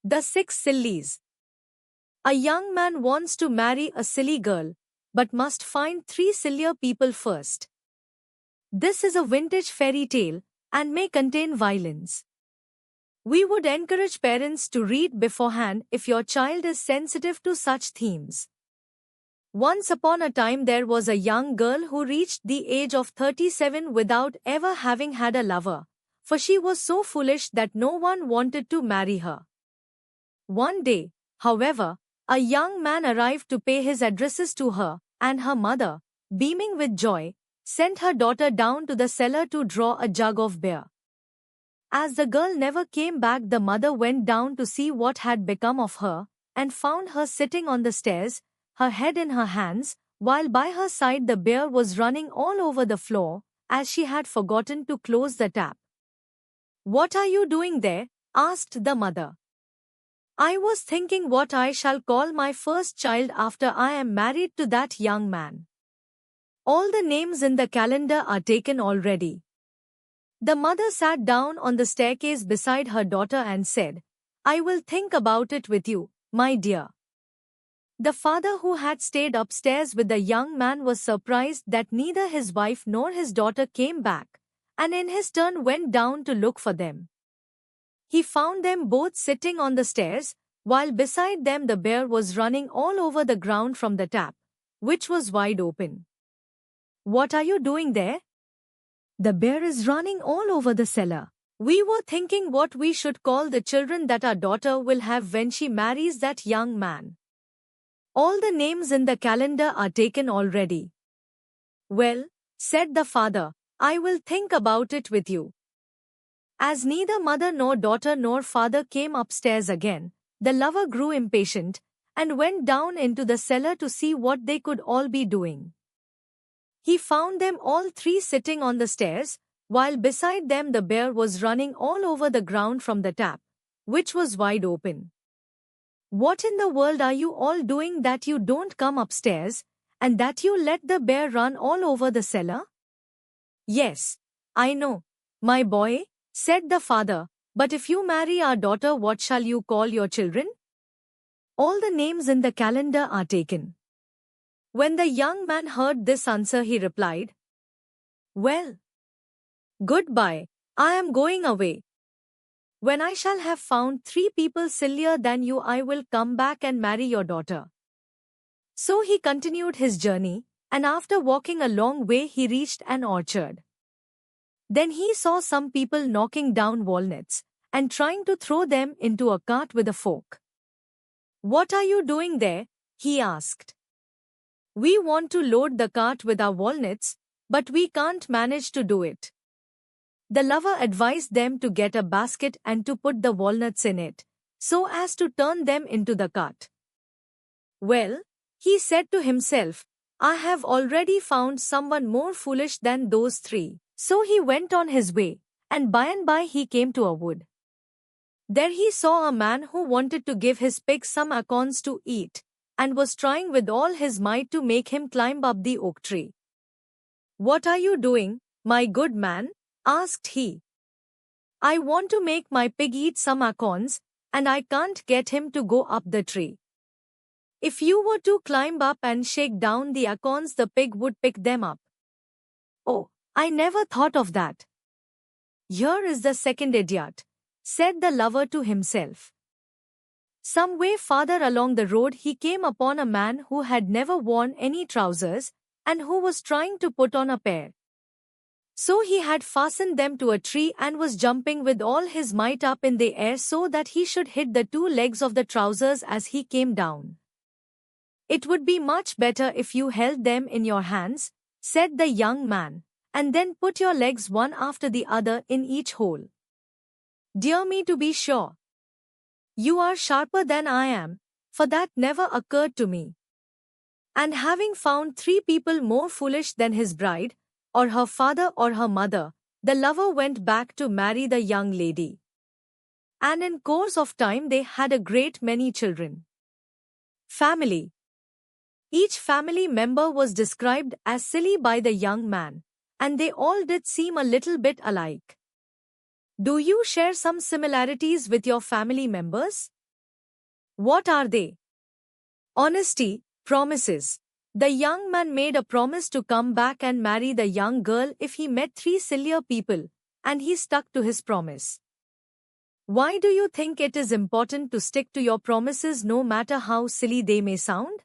The Six Sillies. A young man wants to marry a silly girl, but must find three sillier people first. This is a vintage fairy tale and may contain violence. We would encourage parents to read beforehand if your child is sensitive to such themes. Once upon a time there was a young girl who reached the age of 37 without ever having had a lover, for she was so foolish that no one wanted to marry her. One day, however, a young man arrived to pay his addresses to her, and her mother, beaming with joy, sent her daughter down to the cellar to draw a jug of beer. As the girl never came back, the mother went down to see what had become of her, and found her sitting on the stairs, her head in her hands, while by her side the beer was running all over the floor, as she had forgotten to close the tap. "What are you doing there?" asked the mother. "I was thinking what I shall call my first child after I am married to that young man. All the names in the calendar are taken already." The mother sat down on the staircase beside her daughter and said, "I will think about it with you, my dear." The father, who had stayed upstairs with the young man, was surprised that neither his wife nor his daughter came back, and in his turn went down to look for them. He found them both sitting on the stairs, while beside them the beer was running all over the ground from the tap, which was wide open. "What are you doing there?" "The beer is running all over the cellar. We were thinking what we should call the children that our daughter will have when she marries that young man. All the names in the calendar are taken already." "Well," said the father, "I will think about it with you." As neither mother nor daughter nor father came upstairs again, the lover grew impatient, and went down into the cellar to see what they could all be doing. He found them all three sitting on the stairs, while beside them the beer was running all over the ground from the tap, which was wide open. "What in the world are you all doing that you don't come upstairs, and that you let the beer run all over the cellar?" "Yes, I know, my boy," said the father, "but if you marry our daughter, what shall you call your children?" "All the names in the calendar are taken." When the young man heard this answer, he replied, "Well, goodbye, I am going away. When I shall have found three people sillier than you, I will come back and marry your daughter." So he continued his journey, and after walking a long way he reached an orchard. Then he saw some people knocking down walnuts, and trying to throw them into a cart with a fork. "What are you doing there?" he asked. "We want to load the cart with our walnuts, but we can't manage to do it." The lover advised them to get a basket and to put the walnuts in it, so as to turn them into the cart. "Well," he said to himself, "I have already found someone more foolish than those three." So he went on his way, and by he came to a wood. There he saw a man who wanted to give his pig some acorns to eat, and was trying with all his might to make him climb up the oak tree. "What are you doing, my good man?" asked he. "I want to make my pig eat some acorns, and I can't get him to go up the tree. If you were to climb up and shake down the acorns, the pig would pick them up." "Oh, I never thought of that. Here is the second idiot," said the lover to himself. Some way farther along the road he came upon a man who had never worn any trousers, and who was trying to put on a pair. So he had fastened them to a tree and was jumping with all his might up in the air so that he should hit the two legs of the trousers as he came down. "It would be much better if you held them in your hands," said the young man, "and then put your legs one after the other in each hole." "Dear me, to be sure. You are sharper than I am, for that never occurred to me." And having found three people more foolish than his bride, or her father or her mother, the lover went back to marry the young lady. And in course of time they had a great many children. Family. Each family member was described as silly by the young man, and they all did seem a little bit alike. Do you share some similarities with your family members? What are they? Honesty, promises. The young man made a promise to come back and marry the young girl if he met three sillier people, and he stuck to his promise. Why do you think it is important to stick to your promises no matter how silly they may sound?